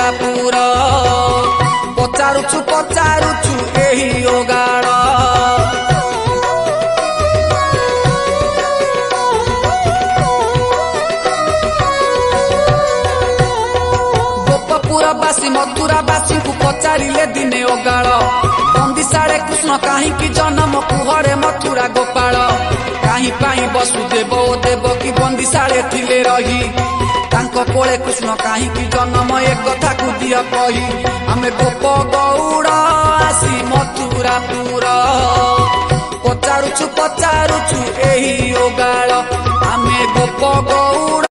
मथुरापुर पचारुछु पचारुछु एही ओगाड़ गोपपुरवासी मथुरावासी को पचारिले दिने ओगाड़ बंदी साड़े कृष्ण कहीं जन्म कुहरे मथुरा गोपाल कहीं पाई वसुदेव देवकी बंदी साड़े थिले रही तांको कोले कृष्ण कहीं जन्म एक कथा को दिया कही आमे गोप गौड़ आसी मथुरापुर पचारुछु पचारुछु एही ओगाड़ आमे गोप गौड़